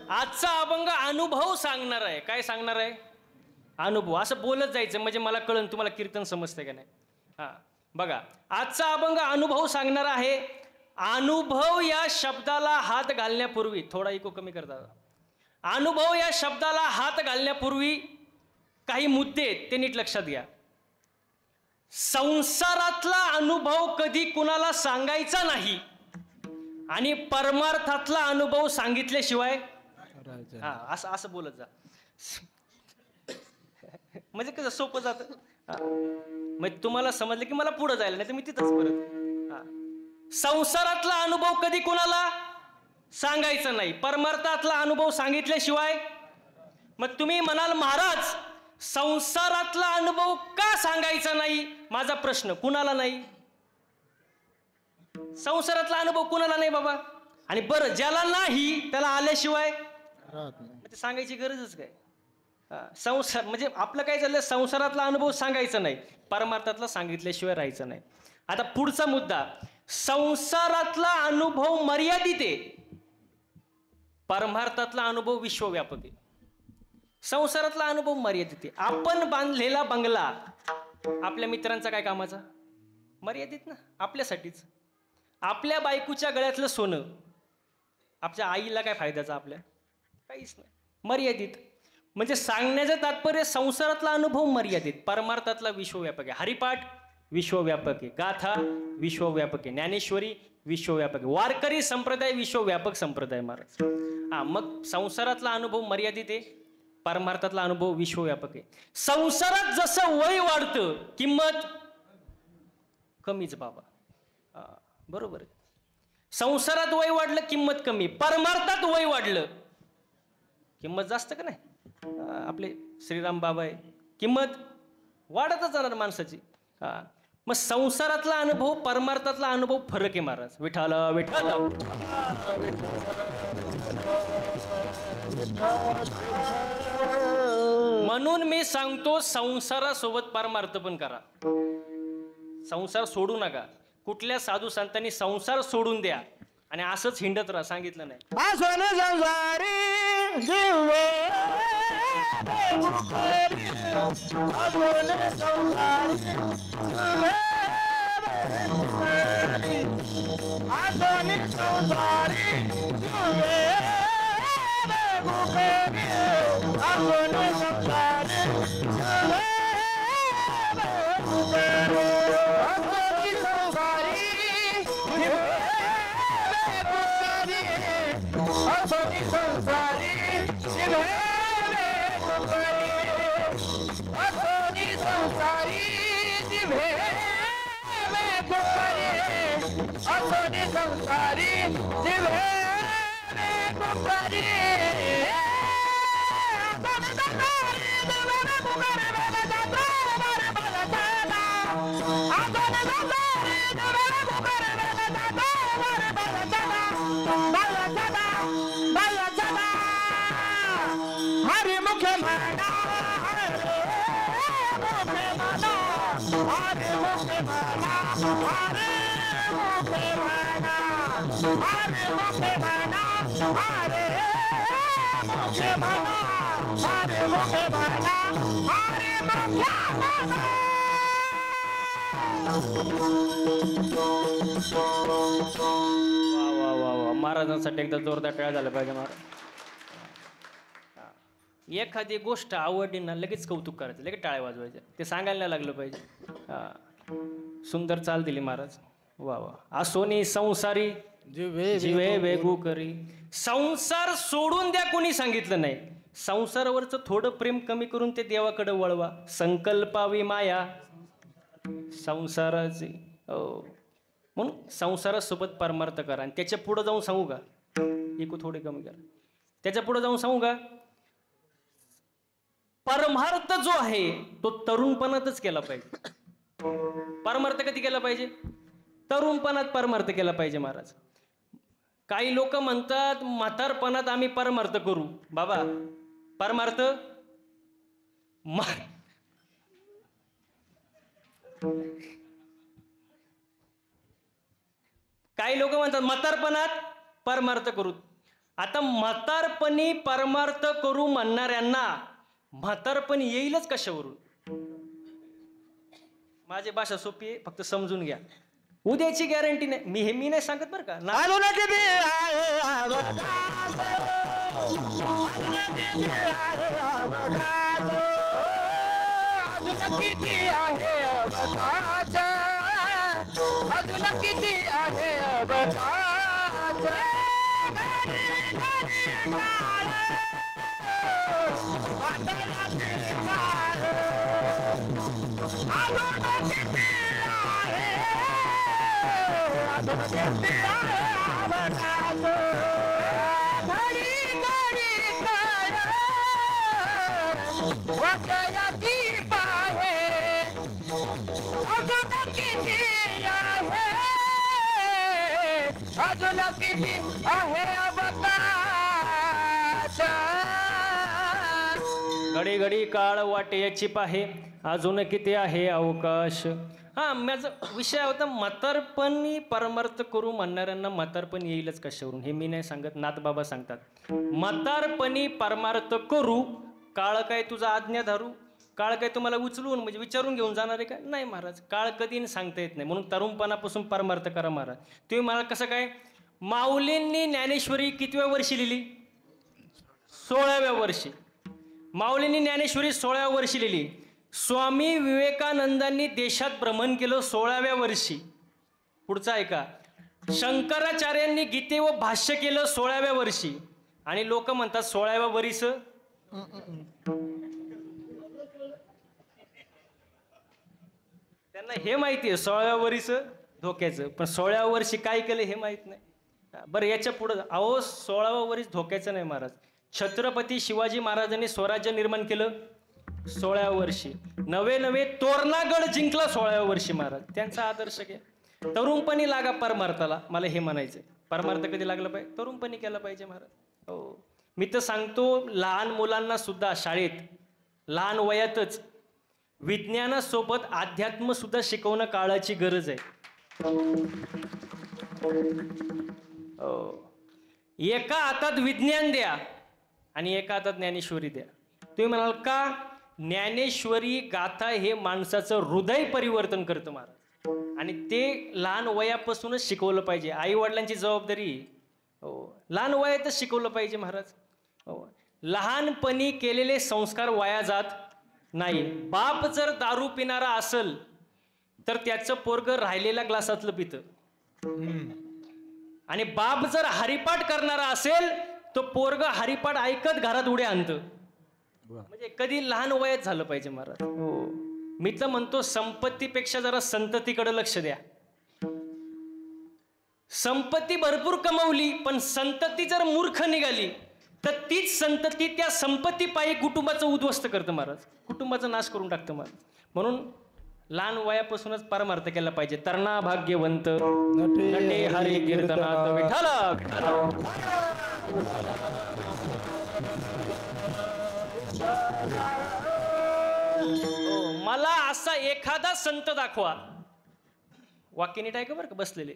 आजचा अभंग अनुभव सांगणार आहे. काय सांगणार आहे? अनुभव. असं बोलत जायचं म्हणजे मला कळन तुम्हाला कीर्तन समजतंय का नाही. हा बघा, आजचा अभंग अनुभव सांगणार आहे. अनुभव या शब्दाला हात घालण्यापूर्वी थोडा इको कमी करता. अनुभव या शब्दाला हात घालण्यापूर्वी काही मुद्दे आहेत, ते नीट लक्षात घ्या. संसारातला अनुभव कधी कुणाला सांगायचा नाही आणि परमार्थातला अनुभव सांगितल्याशिवाय असं असं बोलत जा. म्हणजे कसं सोपं जातं. मग तुम्हाला समजलं की मला पुढे जायला, नाही तर मी तिथंच परत. संसारातला अनुभव कधी कुणाला सांगायचा नाही, परमार्थातला अनुभव सांगितल्याशिवाय. मग तुम्ही म्हणाल महाराज संसारातला अनुभव का सांगायचा नाही? माझा प्रश्न, कुणाला नाही? संसारातला अनुभव कुणाला नाही बाबा. आणि बरं ज्याला नाही त्याला आल्याशिवाय ते सांगायची गरजच काय? संसार म्हणजे आपलं काय झालं, संसारातला अनुभव सांगायचा नाही, परमार्थातला सांगितल्याशिवाय राहायचं नाही. आता पुढचा मुद्दा, संसारातला अनुभव मर्यादित आहे, परमार्थातला अनुभव विश्वव्यापक आहे. संसारातला अनुभव मर्यादित आहे. आपण बांधलेला बंगला आपल्या मित्रांचा काय कामाचा? मर्यादित ना, आपल्यासाठीच. आपल्या बायकोच्या गळ्यातलं सोनं आपल्या आईला काय फायद्याचा? आपल्या काहीच नाही, मर्यादित. म्हणजे सांगण्याचं तात्पर्य संसारातला अनुभव मर्यादित, परमार्थातला विश्वव्यापक आहे. हरिपाठ विश्वव्यापक आहे, गाथा विश्वव्यापक आहे, ज्ञानेश्वरी विश्वव्यापक आहे, वारकरी संप्रदाय विश्वव्यापक संप्रदाय महाराज. मग संसारातला अनुभव मर्यादित आहे, परमार्थातला अनुभव विश्वव्यापक आहे. संसारात जसं वय वाढतं किंमत कमीच बाबा. बरोबर आहे. संसारात वय वाढलं किंमत कमी, परमार्थात वय वाढलं किंमत जास्त का नाही? आपले श्रीराम बाबा आहे, किंमत वाढतच जाणार माणसाची. मग संसारातला अनुभव परमार्थातला अनुभव फरक आहे महाराज. विठाल विठाल. म्हणून मी सांगतो संसारासोबत परमार्थ पण करा. संसार सोडू नका. कुठल्या साधू संतांनी संसार सोडून द्या आणि असंच हिंडत राहा सांगितलं नाही. महाराजांसाठी एकदा जोरदार टाळ्या झाला पाहिजे महाराज. एखादी गोष्ट आवडली ना लगेच कौतुक करायचं, लगेच टाळ्या वाजवायच्या. ते सांगायला नाही लागलं पाहिजे. सुंदर चाल दिली महाराज. वा वा. असोनी संसारी जीवे वेगू करी. संसार सोडून द्या कोणी सांगितलं नाही. संसारावरचं थोडं प्रेम कमी करून ते देवाकडे वळवा. संकल्पावी माया संसाराची. म्हणून संसारासोबत परमार्थ करा. आणि त्याच्या पुढे जाऊन सांगू का, इको थोडे कमी करा, त्याच्या पुढे जाऊन सांगू का, परमार्थ जो आहे तो तरुणपणातच केला पाहिजे. परमार्थ कधी केला पाहिजे? तरुणपणात परमार्थ केला पाहिजे महाराज. काही लोक म्हणतात म्हातारपणात आम्ही परमार्थ करू. बाबा परमार्थ काही लोक म्हणतात म्हातारपणात परमार्थ करू. आता म्हातारपणी परमार्थ करू म्हणणाऱ्यांना म्हातारपण येईलच कशावरून? माझी भाषा सोपी आहे, फक्त समजून घ्या. उद्याची गॅरंटी नाही. मी नाही सांगत बरं का. घडी घडी काळ वाटे याची पाहे, अजून किती आहे अवकाश. हा, माझा विषय होता म्हातारपणी परमार्थ करू म्हणणाऱ्यांना म्हातारपण येईलच कशावरून. हे मी नाही सांगत, नाथबाबा सांगतात. म्हातारपणी परमार्थ करू, काळ काय तुझा आज्ञा धरू. काळ काय तुम्हाला उचलून म्हणजे विचारून घेऊन जाणार आहे का? नाही महाराज, काळ कधी सांगता येत नाही. म्हणून तरुणपणापासून परमार्थ करा महाराज. तुम्ही मला कसं काय, माऊलींनी ज्ञानेश्वरी कितव्या वर्षी लिहिली? 16व्या वर्षी. माऊलींनी ज्ञानेश्वरी 16व्या वर्षी लिहिली. स्वामी विवेकानंदांनी देशात भ्रमण केलं 16व्या वर्षी. पुढचा ऐका. शंकराचार्यांनी गीतेवर भाष्य केलं 16व्या वर्षी. आणि लोक म्हणतात 16व्या वर्ष. त्यांना हे माहिती आहे 16व्या वर्ष धोक्याचं, पण 16व्या वर्षी काय केलं हे माहित नाही. बरं, याच्या पुढं अहो 16व्या वर्ष धोक्याचं नाही महाराज. छत्रपती शिवाजी महाराजांनी स्वराज्य निर्माण केलं 16व्या वर्षी. नवे तोरणागड जिंकला 16व्या वर्षी महाराज. त्यांचा आदर्श घ्या. तरुणपणी लागा परमार्थाला, मला हे म्हणायचंय. परमार्थ कधी लागला पाहिजे? तरुणपणी केला पाहिजे महाराज. हो, मी तर सांगतो लहान मुलांना सुद्धा शाळेत लहान वयातच विज्ञानासोबत अध्यात्म सुद्धा शिकवणं काळाची गरज आहे. एका हातात विज्ञान द्या आणि एका हातात ज्ञानेश्वरी द्या. तुम्ही म्हणाल का? ज्ञानेश्वरी गाथा हे माणसाचं हृदय परिवर्तन करतं महाराज, आणि ते लहान वयापासूनच शिकवलं पाहिजे. आई वडिलांची जबाबदारी. हो, लहान वयातच शिकवलं पाहिजे महाराज. हो, लहानपणी केलेले संस्कार वाया जात नाही. बाप जर दारू पिणारा असेल तर त्याचं पोरग राहिलेल्या ग्लासातलं पितं, आणि बाप जर हरिपाठ करणारा असेल तो पोरग हरिपाठ ऐकत घरात उड्या आणतं. म्हणजे कधी लहान वयात झालं पाहिजे महाराज. हो, मी तर म्हणतो संपत्तीपेक्षा जरा संततीकडे लक्ष द्या. संपत्ती भरपूर कमवली पण संतती जर मूर्ख निघाली तर तीच संतती त्या संपत्ती पायी कुटुंबाचं उद्ध्वस्त करतं महाराज, कुटुंबाचा नाश करून टाकतं महाराज. म्हणून लहान वयापासूनच परमार्थ केला पाहिजे. तरणा भाग्यवंत नटे हरी कीर्तनात विठ्ठला. मला असा एखादा संत दाखवा, वाक्य नीट ऐका बरं का बसलेले,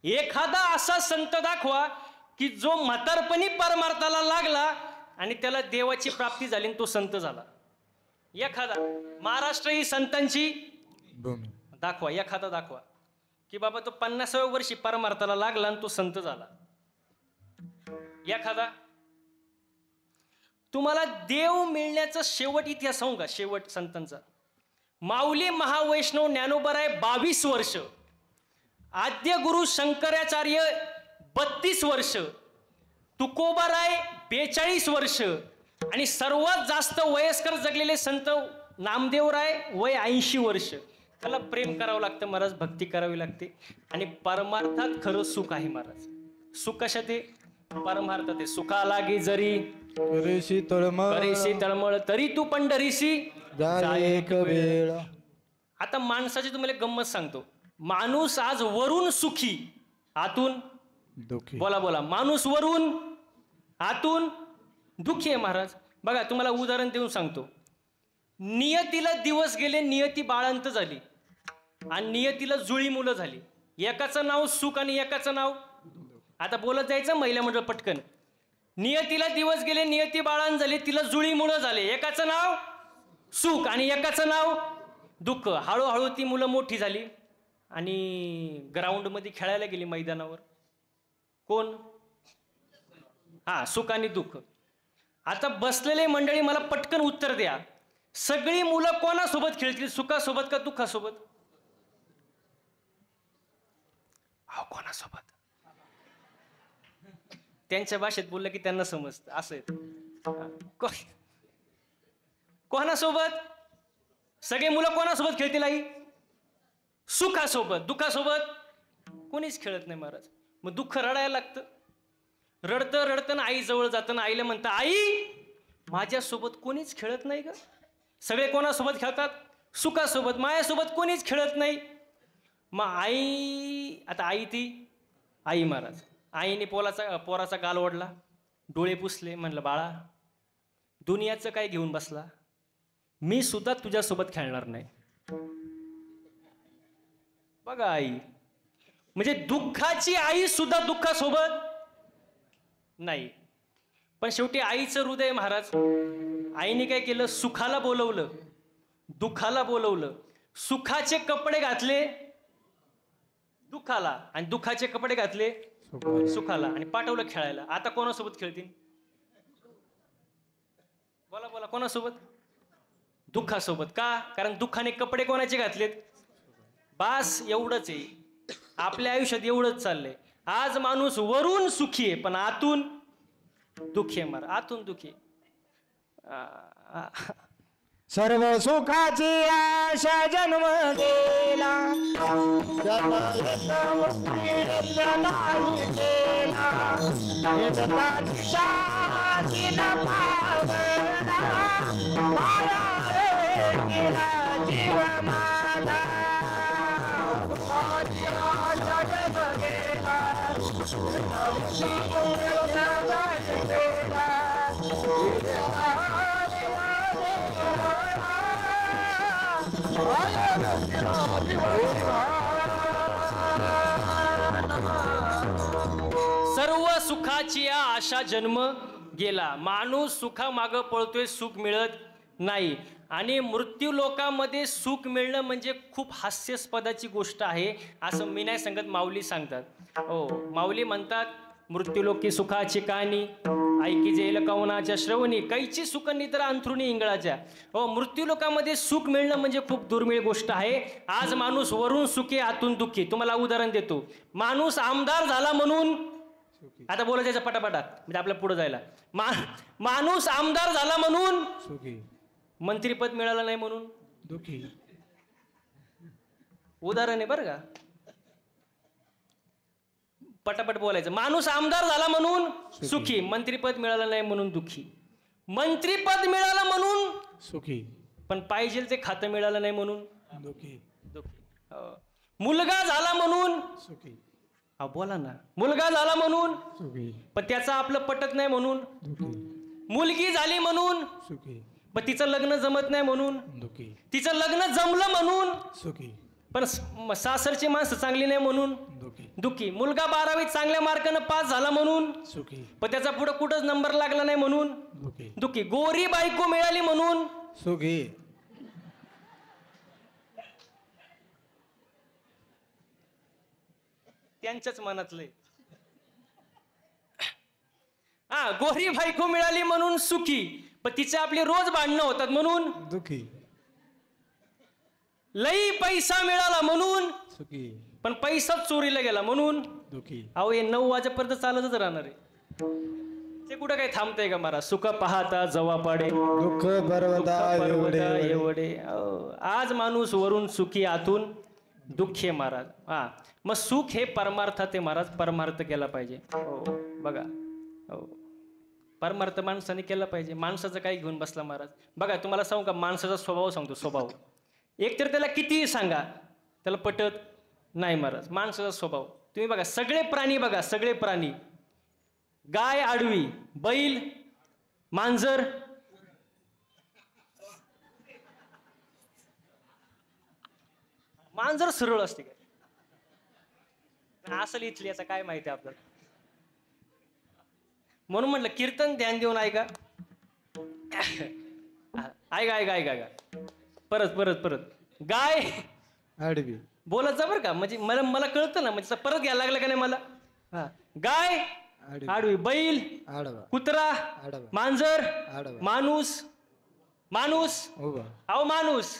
एखादा असा संत दाखवा की जो म्हातारपणी परमार्थाला लागला आणि त्याला देवाची प्राप्ती झाली आणि तो संत झाला. एखादा महाराष्ट्र ही संतांची दाखवा, एखादा दाखवा की बाबा तो 50व्या वर्षी परमार्थाला लागला आणि तो संत झाला. एखादा. तुम्हाला देव मिळण्याचा शेवट इतिहास सांगू का? शेवट संतांचा. माऊली महावैष्णव ज्ञानोबराय 22 वर्ष, आद्य गुरु शंकराचार्य 32 वर्ष, तुकोबाराय 42 वर्ष, आणि सर्वात जास्त वयस्कर जगलेले संत नामदेवराय वय 80 वर्ष. त्याला प्रेम करावं लागतं महाराज, भक्ती करावी लागते, आणि परमार्थात खरं सुख आहे महाराज. सुख कशात आहे? परमार्थात आहे. सुखा लागी जरी करेशी तळमळ तरी तू पंढरीशी जाय एक वेळ. आता माणसाची तुम्हाला एक गंमत सांगतो. माणूस आज वरून सुखी आतून दुःखी. बोला बोला. माणूस वरून आतून दुःखी आहे महाराज. बघा तुम्हाला उदाहरण देऊन सांगतो. नियतीला दिवस गेले, नियती बाळंत झाली आणि नियतीला जुळी मुलं झाली. एकाचं नाव सुख आणि एकाचं नाव, आता बोलत जायचं महिला मंडळ पटकन. नियतीला दिवस गेले, नियती बाळान झाली, तिला जुळीमुळं झाले. एकाचं नाव सुख आणि एकाचं नाव दुःख. हळूहळू ती मुलं मोठी झाली आणि ग्राउंडमध्ये खेळायला गेली मैदानावर. कोण? हा, सुख आणि दुःख. आता बसलेले मंडळी मला पटकन उत्तर द्या, सगळी मुलं कोणासोबत खेळतील, सुखासोबत का दुःखासोबत? कोणासोबत? त्यांच्या भाषेत बोललं की त्यांना समजतं. असं आहे. कोणासोबत? सगळे मुलं कोणासोबत खेळतील आई? सुखासोबत. दुःखासोबत कोणीच खेळत नाही महाराज. मग दुःख रडायला लागतं. रडतं रडतं ना आई जवळ जातं ना आईला म्हणतं, आई माझ्यासोबत कोणीच खेळत नाही ग. सगळे कोणासोबत खेळतात? सुखासोबत. माझ्यासोबत कोणीच खेळत नाही. मग आई, आता आई ती आई महाराज, आईने पोराचा गाल ओढला, डोळे पुसले, म्हणलं बाळा दुनियाचं काय घेऊन बसला, मी सुद्धा तुझ्यासोबत खेळणार नाही. बघा आई, म्हणजे दुःखाची आई सुद्धा दुःखासोबत नाही. पण शेवटी आईचं हृदय महाराज, आईने काय केलं, सुखाला बोलवलं, दुःखाला बोलवलं. सुखाचे कपडे घातले दुःखाला आणि दुःखाचे कपडे घातले सुखाला आणि पाठवलं खेळायला. आता कोणासोबत खेळतील? बोला बोला, कोणासोबत? दुःखासोबत. का? कारण दुःखाने कपडे कोणाचे घातलेत? बास, एवढंच आहे. आपल्या आयुष्यात एवढंच चाललंय. आज माणूस वरून सुखी आहे पण आतून दुःखी आहे. आतून दुःखी. सर्व सुखाची आशा जन्म गेला, जीव माझा सर्व सुखाची आशा जन्म गेला. माणूस सुखामागं पळतोय, सुख मिळत नाही. आणि मृत्यू लोकांमध्ये सुख मिळणं म्हणजे खूप हास्यास्पदाची गोष्ट आहे, असं मी नाही सांगत, माऊली सांगतात. हो, माऊली म्हणतात, मृत्यूलोकी सुखाची कहाणी ऐकी जेल कवनाच्या श्रवणी, कैची सुख निद्रा अंथरुणी इंगळाच्या. हो, मृत्यूलोकामध्ये सुख मिळणं म्हणजे खूप दुर्मिळ गोष्ट आहे. आज माणूस वरून सुखी आतून दुःखी. तुम्हाला उदाहरण देतो. माणूस आमदार झाला म्हणून, आता बोलायचं पटापटा म्हणजे आपल्या पुढे जायला, माणूस आमदार झाला म्हणून सुखी, मंत्रीपद मिळालं नाही म्हणून दुःखी. उदाहरण आहे बरं का, पटापट बोलायचं. माणूस आमदार झाला म्हणून सुखी, मंत्रीपद मिळालं नाही म्हणून दुःखी. मंत्रीपद मिळालं म्हणून सुखी, पण पाहिजे ते खातं मिळालं नाही म्हणून दुःखी. मुलगा झाला म्हणून सुखी, बोला ना, मुलगा झाला म्हणून सुखी, पण त्याचं आपलं पटत नाही म्हणून दुःखी. मुलगी झाली म्हणून सुखी, पण तिचं लग्न जमत नाही म्हणून दुःखी. तिचं लग्न जमलं म्हणून सुखी, पण सासरची माणसं चांगली नाही म्हणून दुःखी. मुलगा 12वीत चांगल्या मार्कानं पास झाला म्हणून सुखी, पण त्याचा पुढे कुठंच नंबर लागला नाही म्हणून दुःखी. गोरी बायको मिळाली म्हणून सुखी. त्यांच्याच मनातलंय. गोरी बायको मिळाली म्हणून सुखी, पण तिचे आपले रोज भांडणं होतात म्हणून दुःखी. लई पैसा मिळाला म्हणून सुखी, पण पैसाच चोरीला गेला म्हणून दुःखी. अहो, हे 9 वाजेपर्यंत चालतच राहणार आहे. ते कुठं काही थांबतंय का महाराज? सुख पाहता जवा पाडे, दुःख पर्वता एवढे. आज माणूस वरून सुखी आतून दुःखी आहे महाराज. मग सुख हे परमार्थात आहे महाराज, परमार्थ केला पाहिजे. हो बघा, हो परमार्थ माणसाने केला पाहिजे. माणसाचं काही घेऊन बसला महाराज. बघा, तुम्हाला सांगू का, माणसाचा स्वभाव सांगतो. स्वभाव एकतर त्याला कितीही सांगा त्याला पटत नाही महाराज. माणसाचा स्वभाव तुम्ही बघा, सगळे प्राणी बघा, सगळे प्राणी, गाय आडवी, बैल, मांजर, मांजर सरळ असते काय? असेल इथली, याचा काय माहिती आपल्याला. म्हणून म्हटलं कीर्तन ध्यान देऊन ऐका. ऐका ऐका ऐका ऐका, परत परत परत. गाय आडवी. बोलत जा बरं का, म्हणजे मला मला कळतं ना, म्हणजे परत घ्यायला लागलं का नाही मला. हा, गाय आडवी, बैल आडवा. कुत्रा आडवा. मांजर आडवा. माणूस माणूस उभा. अहो माणूस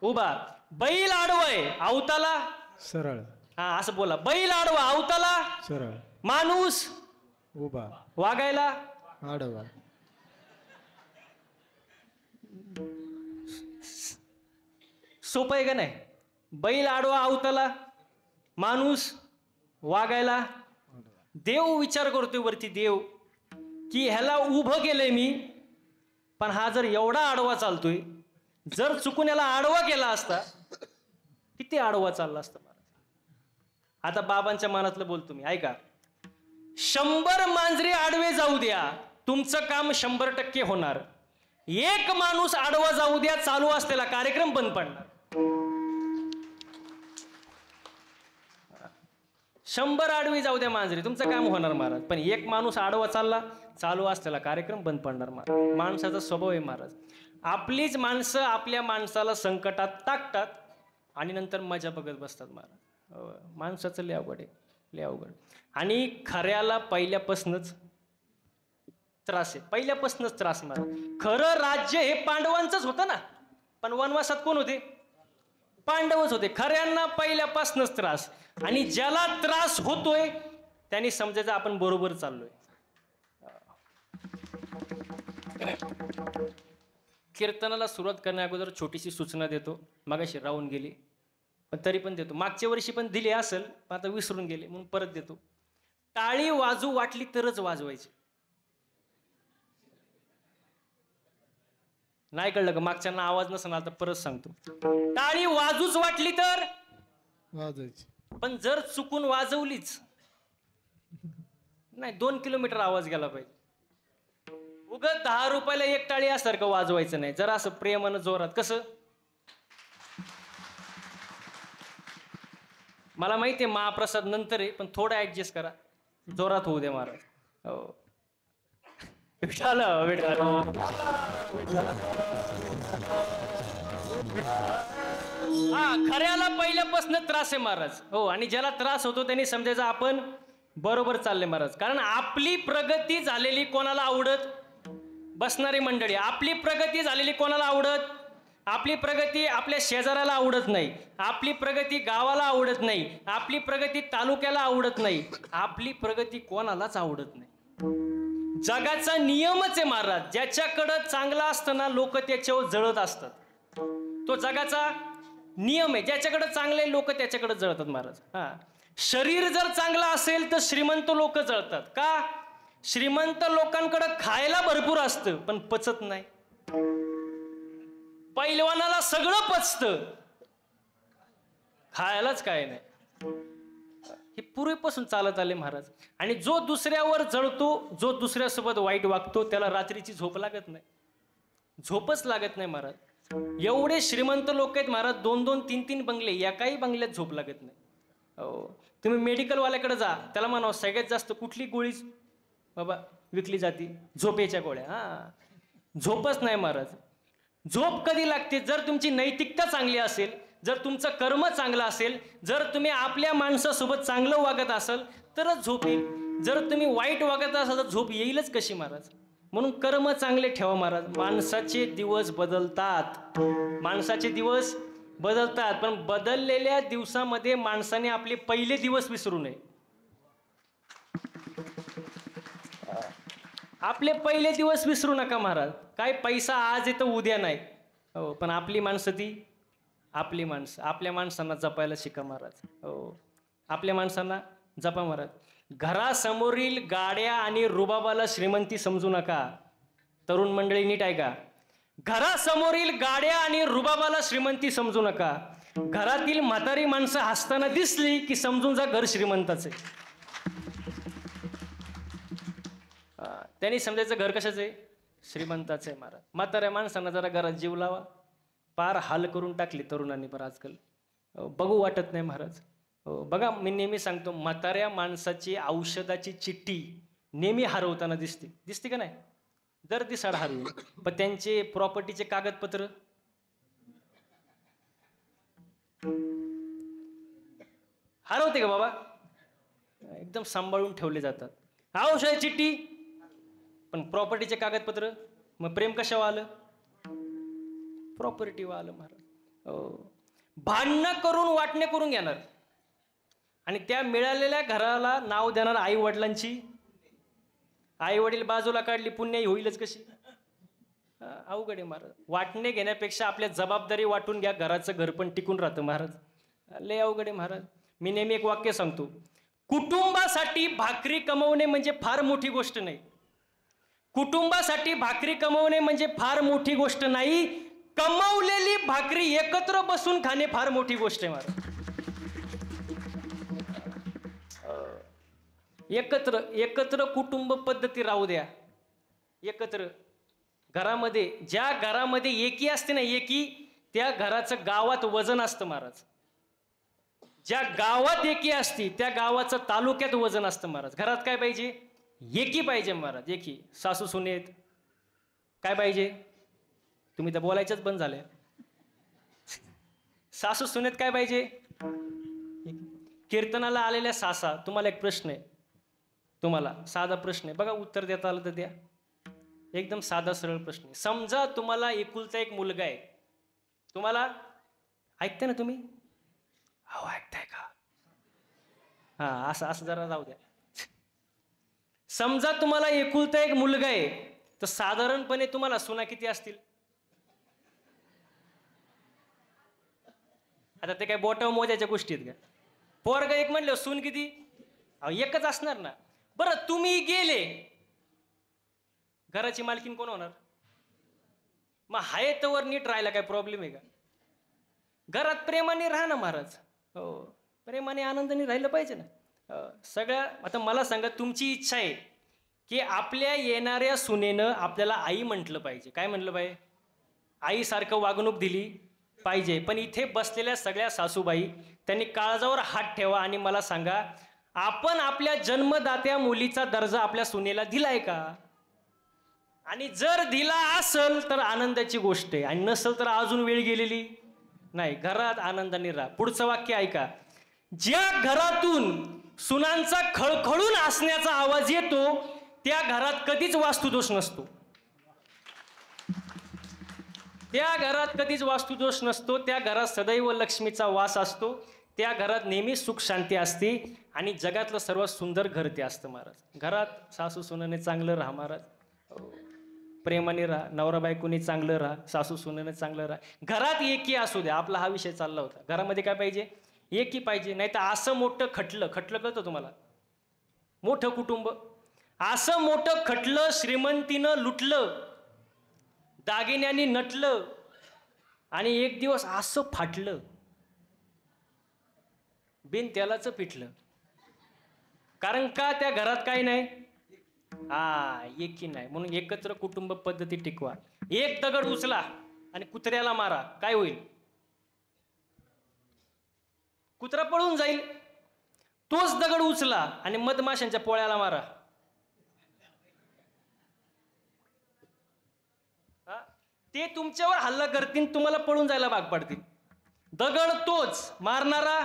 उभा. बैल आडवय अवताला. सरळ. हा असं बोला, बैल आडवा अवताला. सरळ. माणूस उभा. वागायला. आडवा. सोपं आहे का नाही. बैल आडवा अवताला, माणूस वागायला. देव विचार करतोय वरती, देव की ह्याला उभं केलंय मी, पण हा जर एवढा आडवा चालतोय, जर चुकून याला आडवा केला असता किती आडवा चालला असता. आता बाबांच्या मनातलं बोलतो मी, ऐका. 100 मांजरे आडवे जाऊ द्या, तुमचं काम 100% होणार. एक माणूस आडवा जाऊ द्या, चालू असलेला कार्यक्रम बंद पडणार. 100 आडवी जाऊ द्या मांजरी, तुमचं काम होणार महाराज. पण एक माणूस आडवा चालला, चालू असलेला कार्यक्रम बंद पडणार महाराज. माणसाचा स्वभाव आहे महाराज. आपलीच माणसं आपल्या माणसाला संकटात टाकतात आणि नंतर मजा बघत बसतात महाराज. माणसाचं लय अवघड आहे, लय अवघड. आणि खऱ्याला पहिल्यापासूनच त्रास आहे, पहिल्यापासूनच त्रास महाराज. खरं राज्य हे पांडवांचंच होतं ना, पण वनवासात कोण होते? पांडवच होते. खऱ्यांना पहिल्यापासूनच त्रास. आणि ज्याला त्रास होतोय त्यांनी समजायचं आपण बरोबर चाललोय. कीर्तनाला सुरुवात करण्या अगोदर छोटीशी सूचना देतो. मगाशी राहून गेली पण तरी पण देतो. मागच्या वर्षी पण दिली असेल, पण आता विसरून गेले म्हणून परत देतो. टाळी वाजू वाटली तरच वाजवायची. नाही कळलं का? मागच्यांना आवाज नसणार तर परत सांगतो. टाळी वाजूच वाटली तर वाजवायची. पण जर चुकून वाजवलीच नाही, 2 किलोमीटर आवाज गेला पाहिजे. उगाच 10 रुपयाला एक टाळी यासारखं वाजवायचं नाही. जरा असं प्रेमानं जोरात. कसं? मला माहिती आहे महाप्रसाद नंतर आहे, पण थोडं ऍडजस्ट करा. जोरात होऊ दे महाराज. हो विठाल विठाल. हा, खऱ्याला पहिल्यापासून त्रास आहे महाराज. हो, आणि ज्याला त्रास होतो त्यांनी समजायचं आपण बरोबर चालले महाराज. कारण आपली प्रगती झालेली कोणाला आवडत? बसणारी मंडळी. आपली प्रगती झालेली कोणाला आवडत? आपली प्रगती आपल्या शेजाऱ्याला आवडत नाही. आपली प्रगती गावाला आवडत नाही. आपली प्रगती तालुक्याला आवडत नाही. आपली प्रगती कोणालाच आवडत नाही. जगाचा नियमच आहे महाराज. ज्याच्याकडं चांगला असताना लोक त्याच्यावर जळत असतात. तो जगाचा नियम आहे. ज्याच्याकडे चांगले लोक त्याच्याकडे जळतात महाराज. हा, शरीर जर चांगला असेल तर श्रीमंत लोक जळतात. का? श्रीमंत लोकांकडे खायला भरपूर असतं पण पचत नाही. पैलवानाला सगळं पचतं, खायलाच काय नाही. हे पूर्वीपासून चालत आले महाराज. आणि जो दुसऱ्यावर जळतो, जो दुसऱ्यासोबत वाईट वागतो, त्याला रात्रीची झोप लागत नाही. झोपच लागत नाही महाराज. एवढे श्रीमंत लोक आहेत महाराज, 2-2, 3-3 बंगले, एकाही बंगल्यात झोप लागत नाही. हो, तुम्ही मेडिकलवाल्याकडे जा, त्याला म्हणावं सगळ्यात जास्त कुठली गोळी बाबा विकली जाते? झोपेच्या गोळ्या. हा, झोपच नाही महाराज. झोप कधी लागते? जर तुमची नैतिकता चांगली असेल, जर तुमचं कर्म चांगलं असेल, जर तुम्ही आपल्या माणसासोबत चांगलं वागत असाल तरच झोप येईल. जर तुम्ही वाईट वागत असाल तर झोप येईलच कशी महाराज? म्हणून कर्म चांगले ठेवा महाराज. माणसाचे दिवस बदलतात, माणसाचे दिवस बदलतात, पण बदललेल्या दिवसामध्ये माणसाने आपले पहिले दिवस विसरू नये. आपले पहिले दिवस विसरू नका महाराज. काय पैसा आज येतं उद्या नाही. हो, पण आपली माणसं ती आपली माणसं. आपल्या माणसांना जपायला शिका महाराज. हो, आपल्या माणसांना जपा महाराज. घरासमोरील गाड्या आणि रुबाबाला श्रीमंती समजू नका. तरुण मंडळी नीट ऐका. घरासमोरील गाड्या आणि रुबाबाला श्रीमंती समजू नका. घरातील म्हातारी माणसं हसताना दिसली की समजून जा घर श्रीमंताचं आहे. त्यांनी समजायचं घर कशाचं आहे? श्रीमंताचं आहे महाराज. म्हाताऱ्या माणसांना जरा घरात जीव लावा. पार हाल करून टाकली तरुणांनी बरं आजकाल. बघू वाटत नाही महाराज. हो बघा, मी नेहमी सांगतो, म्हाताऱ्या माणसाची औषधाची चिठ्ठी नेहमी हरवताना दिसते, दिसते का नाही? दर दिसाड हरवली. पण त्यांचे प्रॉपर्टीचे कागदपत्र हरवते का बाबा? एकदम सांभाळून ठेवले जातात. औषधाची चिठ्ठी पण प्रॉपर्टीचे कागदपत्र. मग प्रेम कशावर आलं? प्रॉपर्टीवर आलं महाराज. हो, भांडणं करून वाटणे करून घेणार आणि त्या मिळालेल्या घराला नाव देणार आई वडिलांची. आई वडील बाजूला काढली, पुण्य होईलच कशी? अवघड आहे महाराज. वाटणे घेण्यापेक्षा आपल्या जबाबदारी वाटून घ्या, घराचं घर पण टिकून राहतं महाराज. लय अवघड आहे महाराज. मी नेहमी एक वाक्य सांगतो, कुटुंबासाठी भाकरी कमवणे म्हणजे फार मोठी गोष्ट नाही. कुटुंबासाठी भाकरी कमवणे म्हणजे फार मोठी गोष्ट नाही. कमवलेली भाकरी एकत्र बसून खाणे फार मोठी गोष्ट आहे महाराज. एकत्र एकत्र कुटुंब पद्धती राहू द्या. एकत्र घरामध्ये, ज्या घरामध्ये एकी असते ना, एकी, त्या घराचं गावात वजन असतं महाराज. ज्या गावात एकी असती त्या गावाचं तालुक्यात वजन असतं महाराज. घरात काय पाहिजे? एकी पाहिजे महाराज. एकी. सासू सुनेत काय पाहिजे? तुम्ही तर बोलायचंच बंद झालंय. सासू सुनेत काय पाहिजे? कीर्तनाला आलेल्या सासा, तुम्हाला एक प्रश्न आहे, तुम्हाला साधा प्रश्न आहे बघा, उत्तर देता आलं तर द्या. एकदम साधा सरळ प्रश्न आहे. समजा तुम्हाला एकुलता एक मुलगा आहे. तुम्हाला ऐकताय ना तुम्ही? हो ऐकताय का? हा, असं असं जरा जाऊ द्या. समजा तुम्हाला एकुलता एक मुलगा आहे, तर साधारणपणे तुम्हाला सुना किती असतील? आता ते काय बोटावर मोजायच्या गोष्टी आहेत का? पोरगा एक म्हणलं, सून किती? एकच असणार ना. बरं, तुम्ही गेले, घराची मालकीन कोण होणार? मग हाय तवर नीट राहायला काय प्रॉब्लेम आहे का? घरात प्रेमाने राहा ना महाराज. हो, प्रेमाने आनंदाने राहिलं पाहिजे ना. सगळ्या, आता मला सांगा, तुमची इच्छा आहे की आपल्या येणाऱ्या सुनेनं आपल्याला आई म्हटलं पाहिजे. काय म्हटलं पाहिजे? आईसारखं वागणूक दिली पाहिजे. पण इथे बसलेल्या सगळ्या सासूबाई, त्यांनी काळजावर हात ठेवा आणि मला सांगा, आपण आपल्या जन्मदात्या मुलीचा दर्जा आपल्या सुनेला दिलाय का? आणि जर दिला असेल तर आनंदाची गोष्ट आहे, आणि नसेल तर अजून वेळ गेलेली नाही. घरात आनंदाने राहा. पुढचं वाक्य ऐका. ज्या घरातून सुनांचा खळखळून हसण्याचा आवाज येतो त्या घरात कधीच वास्तुदोष नसतो. त्या घरात कधीच वास्तुदोष नसतो. त्या घरात सदैव लक्ष्मीचा वास असतो. त्या घरात नेहमी सुख शांती असते आणि जगातलं सर्वात सुंदर घर ते असतं महाराज. घरात सासू सुनेने चांगलं राहा महाराज. प्रेमाने राहा. नवरा बायकोनी चांगलं राहा. सासू सुनेने चांगलं राहा. घरात एकी असू द्या. आपला हा विषय चालला होता. घरामध्ये काय पाहिजे? एकी पाहिजे. नाही तर असं मोठं खटलं कळतं तुम्हाला? मोठं कुटुंब, असं मोठं खटलं श्रीमंतीनं लुटलं, दागिन्यांनी नटलं आणि एक दिवस असं फाटलं, बिन तेलाचं पिठलं. कारण का? त्या घरात काही नाही, एकी नाही. म्हणून एकत्र कुटुंब पद्धती टिकवा. एक दगड उचला आणि कुत्र्याला मारा, काय होईल? कुत्रा पळून जाईल. तोच दगड उचला आणि मधमाशांच्या पोळ्याला मारा, ते तुमच्यावर हल्ला करतील, तुम्हाला पळून जायला भाग पाडतील. दगड तोच, मारणारा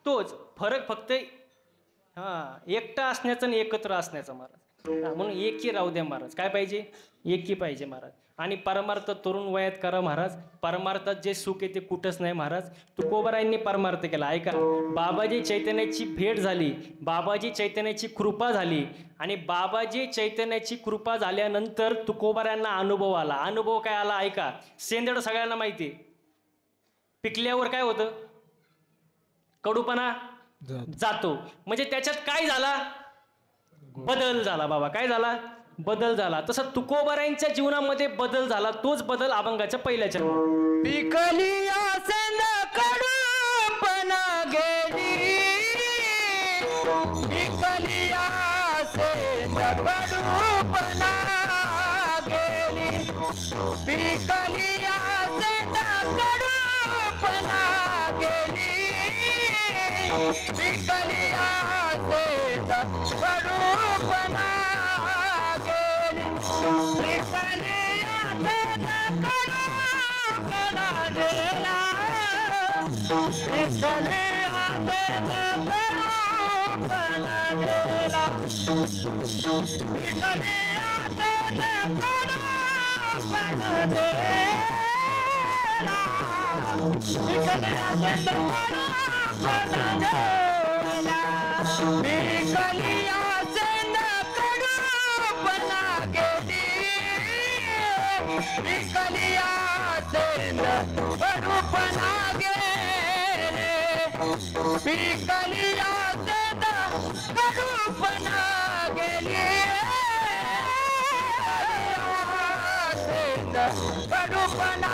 तोच. फरक फक्त एकटा असण्याचा आणि एकत्र असण्याचा महाराज. म्हणून एकी राहू द्या महाराज. काय पाहिजे? एकी पाहिजे महाराज. आणि परमार्थ तरुण वयात करा महाराज. परमार्थात जे सुख आहे ते कुठंच नाही महाराज. तुकोबारायांनी परमार्थ केला. ऐका, बाबाजी चैतन्याची भेट झाली, बाबाजी चैतन्याची कृपा झाली आणि बाबाजी चैतन्याची कृपा झाल्यानंतर तुकोबारायांना अनुभव आला. अनुभव काय आला? ऐका, सेंदड सगळ्यांना माहिती आहे. पिकल्यावर काय होतं? कडूपणा जातो. म्हणजे त्याच्यात काय झाला? बदल झाला बाबा. काय झाला? बदल झाला. तसं तुकोबारायांच्या जीवनामध्ये बदल झाला. तोच बदल अभंगाच्या पहिल्याच्या. पिकली आसेंद कडूपणा गेली, पिकली आसेंद कडूपणा गेली, पिकली आसेंद कडूपणा कडूपणा गेली पिकली आसेत कडूपणा गेली पिकली आसेत कडूपणा गेला पिकली आसेत कडूपणा गेला पिकली आसेत कडूपणा गेला पिकली आसेत कडूपणा गेला पिकली आसेत कडूपणा गेली पिकली आसेत कडूपणा गेले पिकली आसेत कडूपणा गेली आसेत कडूपणा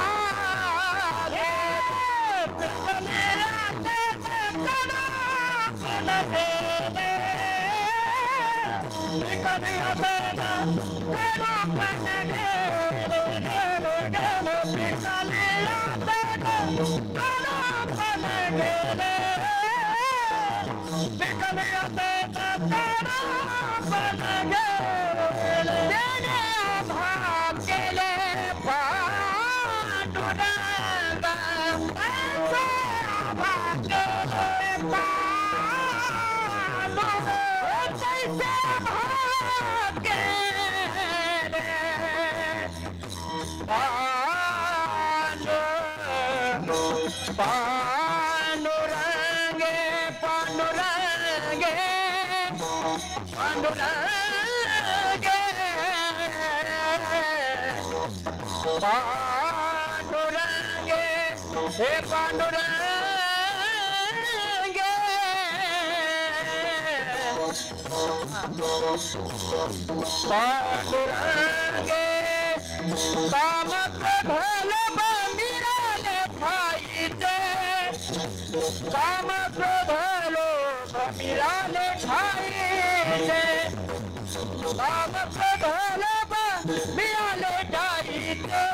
पांडुरंगे पांडुरंगे पांडुरंगे पांडुरंगे हे पांडुरंगे पांडुरंगे काम प्रभल बंदिराले खाईचे काम प्रभलो बंदिराले खाईचे काम प्रभल बंदिराले खाईचे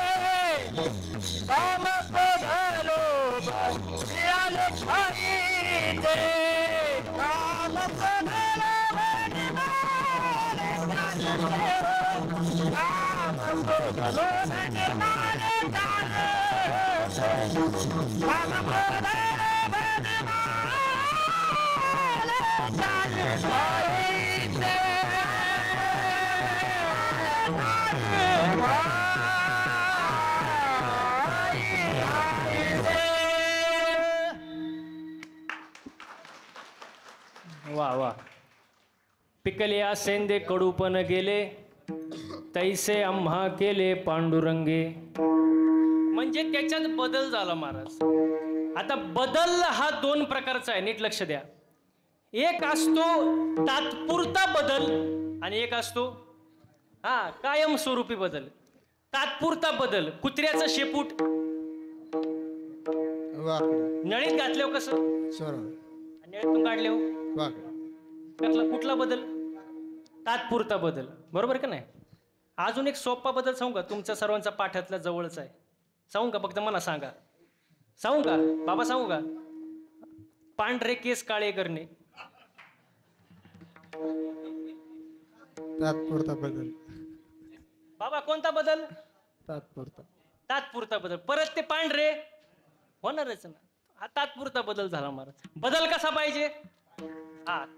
काम प्रभलो बंदिराले खाईचे काम प्रभल बंदिराले वा वा पिकले आसेंदे कडूपण गेले तैसे आम्हा केले पांडुरंगे. म्हणजे त्याच्यात बदल झाला महाराज. आता बदल हा दोन प्रकारचा आहे, नीट लक्ष द्या. एक असतो तात्पुरता बदल आणि एक असतो कायमस्वरूपी बदल. तात्पुरता बदल, कुत्र्याचं शेपूट नळीत घातल्यावर कसं सरळ नळीतून काढल्यावर वाकड त्यातला कुठला बदल? तात्पुरता बदल. बरोबर का नाही? अजून एक सोपा बदल सांगू का? तुमच्या सर्वांचा पाठातल्या जवळच आहे. सांगू का? फक्त मला सांगा. सांगू का बाबा? सांगू का? पांढरे केस काळे करणे. तात्पुरता बदल. बाबा कोणता बदल? तात्पुरता. तात्पुरता बदल. परत ते पांढरे होणारच ना. हा तात्पुरता बदल झाला महाराज. बदल कसा पाहिजे?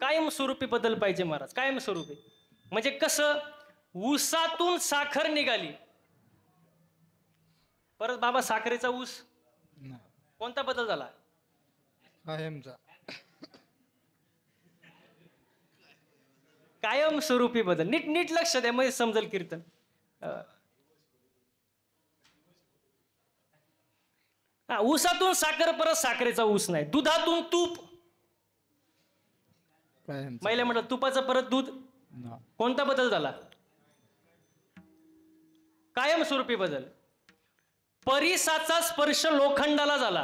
कायमस्वरूपी बदल पाहिजे महाराज. कायमस्वरूपी म्हणजे कसं? ऊसातून साखर निघाली, परत बाबा साखरेचा ऊस, कोणता बदल झाला? कायमचा. कायमस्वरूपी बदल. नीट नीट लक्ष द्या, म्हणजे समजेल कीर्तन. ऊसातून साखर, परत साखरेचा ऊस नाही. दुधातून तूप, महिला म्हणतात तुपाचं परत दूध. कोणता बदल झाला? कायमस्वरूपी बदल. परिसाचा स्पर्श लोखंडाला झाला.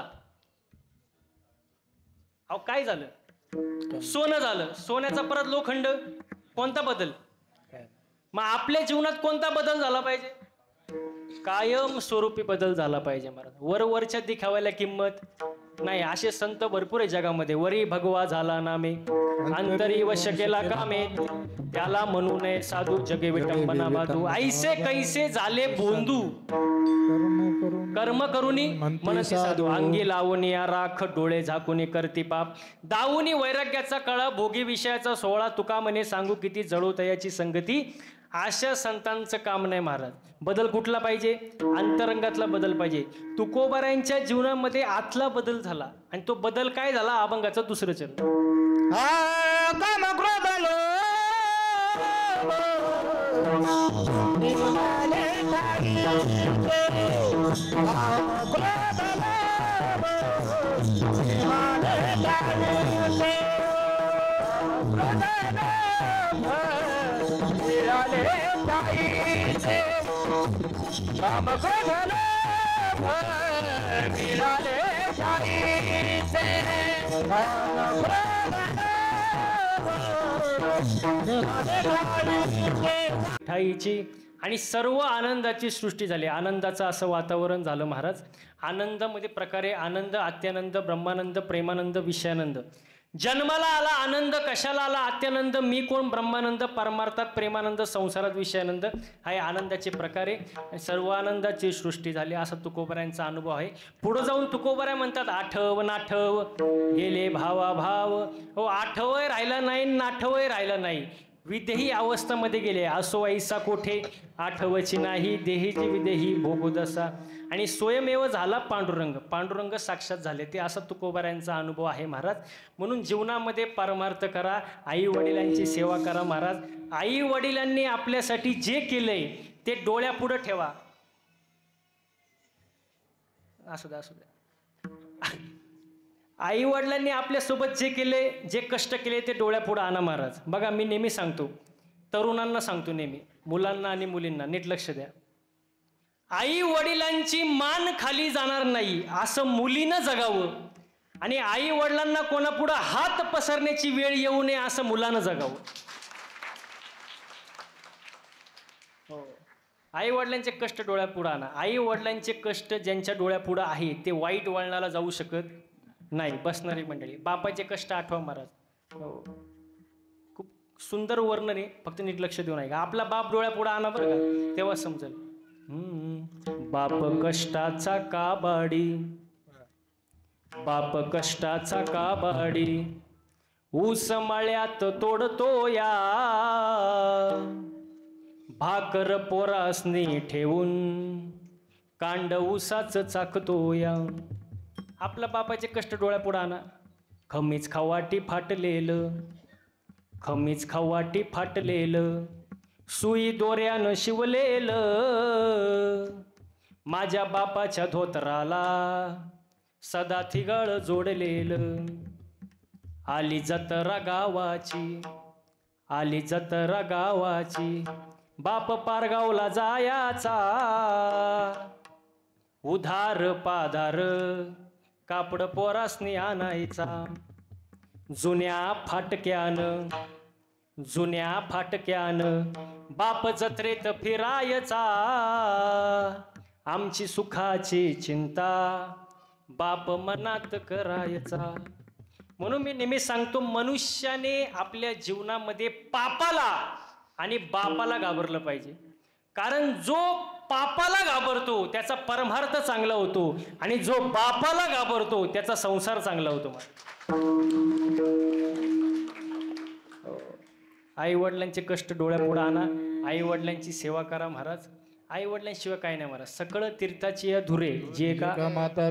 अहो काय झालं? सोनं झालं. सोन्याचा परत लोखंड. कोणता बदल? मग आपल्या जीवनात कोणता बदल झाला पाहिजे? कायम स्वरूपी बदल झाला पाहिजे महाराज. वरवरच्या दिखाव्याला किंमत नाही. असे संत भरपूर आहे जगामध्ये. वरी भगवा झाला नामे, अंतरी वश केला कामे, त्याला म्हणू नये साधू जगे विटंबना बाधू. ऐसे कैसे झाले बोंदू, कर्म करुनी मनसे साधू. अंगी लावणी राख, डोळे झाकुनी करती पाप, दावुनी वैराग्याचा कळा, भोगी विषयाचा सोहळा, तुका म्हणे सांगू किती जळू तयाची संगती. अशा संतांचं काम नाही महाराज. बदल कुठला पाहिजे? अंतरंगातला बदल पाहिजे. तुकोबारायांच्या जीवनामध्ये आतला बदल झाला आणि तो बदल काय झाला? अभंगाचं दुसरं चरण. ठाईची आणि सर्व आनंदाची सृष्टी झाली. आनंदाचं असं वातावरण झालं महाराज. आनंदामध्ये प्रकारे आनंद, अत्यानंद, ब्रह्मानंद, प्रेमानंद, विषयानंद. जन्माला आला आनंद, कशाला आला अत्यानंद, मी कोण ब्रह्मानंद, परमार्थात प्रेमानंद, संसारात विषयानंद. हा आनंदाचे प्रकारे सर्व आनंदाची सृष्टी झाली असा तुकोबारायांचा अनुभव आहे. पुढे जाऊन तुकोबारा म्हणतात आठव नाठव गेले भावा भाव. हो, आठवय राहिला नाही, नाठवय राहिला नाही, विदेही अवस्थेमध्ये गेले. असो ऐसा कोठे आठवची नाही, देहीची विदेही भोगोदसा. आणि स्वयमेव झाला पांडुरंग, पांडुरंग साक्षात झाले ते असा तुकोबारायांचा अनुभव आहे महाराज. म्हणून जीवनामध्ये परमार्थ करा, आई वडिलांची सेवा करा महाराज. आई वडिलांनी आपल्यासाठी जे केलंय ते डोळ्यापुढं ठेवा. असू द्या, असू द्या. आई वडिलांनी आपल्यासोबत जे केले, जे कष्ट केले ते डोळ्यापुढं आणा महाराज. बघा, मी नेहमी सांगतो, तरुणांना सांगतो नेहमी, मुलांना आणि मुलींना नीट लक्ष द्या. आई वडिलांची मान खाली जाणार नाही असं मुलीनं जगावं आणि आई वडिलांना कोणापुढं हात पसरण्याची वेळ येऊ नये असं मुलानं जगावं. हो, आई वडिलांचे कष्ट डोळ्यापुढं आणा. आई वडिलांचे कष्ट ज्यांच्या डोळ्यापुढं आहे ते वाईट वळणाला जाऊ शकत नाही. बसणारी मंडळी, बापाचे कष्ट आठवा महाराज. हो, खूप सुंदर वर्णन आहे, फक्त नीट लक्ष देऊ नये. आपला बाप डोळ्यापुढं आणा बरं का, तेव्हा समजेल. बाप कष्टाचा काबाडी, बाप कष्टाचा काबाडी, ऊस मळ्यात तोडतो या, भाकर पोरासनी ठेवून कांड ऊसाच चाकतो या. आपल्या बापाचे कष्ट डोळ्यापुढं आणा. खमीच खवाटी फाटलेलं, खमीच खवाटी फाटलेलं, सुई दोऱ्यानं शिवलेलं, माझ्या बापाच्या धोतराला सदा थिगळ जोडलेलं. आली जत्रा गावाची, आली जत्रा गावाची, बाप पारगावला जायाचा, उधार पाधार कापड पोरासनी आणायचा. जुन्या फाटक्यानं, जुन्या फाटक्यानं बाप जत्रेत फिरायचा, आमची सुखाची चिंता बाप मनात करायचा. म्हणून मी नेहमी सांगतो, मनुष्याने आपल्या जीवनामध्ये पापाला आणि बापाला घाबरलं पाहिजे. कारण जो पापाला घाबरतो त्याचा परमार्थ चांगला होतो आणि जो बापाला घाबरतो त्याचा संसार चांगला होतो. आई वडिलांचे कष्ट डोळ्यापुढे आणा, आई वडिलांची सेवा करा महाराज. आई वडिलांशिवाय काय नाही महाराज. सकळ तीर्थाची धुरे जे का माता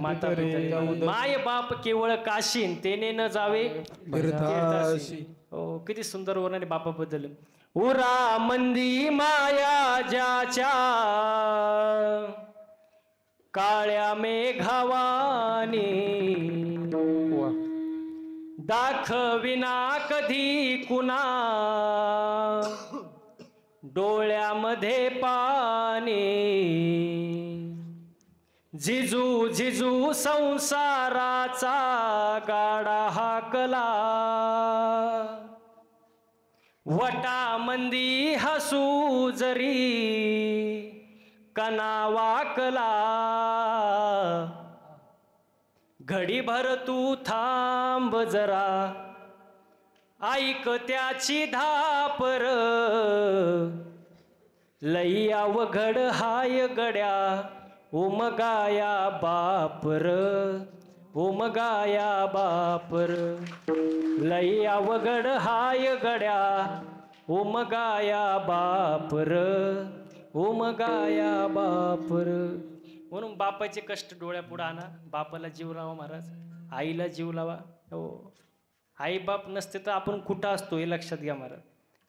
माय बाप केवळ काशीन तेने न जावे तीर्थाशी. हो, किती सुंदर वर्णन आहे बापाबद्दल. उरा मंदी माया ज्याच्या, काळ्या मेघावानी, दाखविना कधी कुणा डोळ्यामध्ये पाणी, जिजू जिजू संसाराचा गाडा हाकला, वटा मंदी हसू जरी कना वाकला घडीभर तू थांब जरा ऐक त्याची धापर लई अवघड हाय गड्या उमगाया बापर उमगाया बापर लई अवघड हाय गड्या उमगाया बापर उमगाया बापर. म्हणून बापाचे कष्ट डोळ्यापुढे आणा. बापाला जीव लावा महाराज, आईला जीव लावा. हो, आई बाप नसते तर आपण कुठं असतो हे लक्षात घ्या महाराज.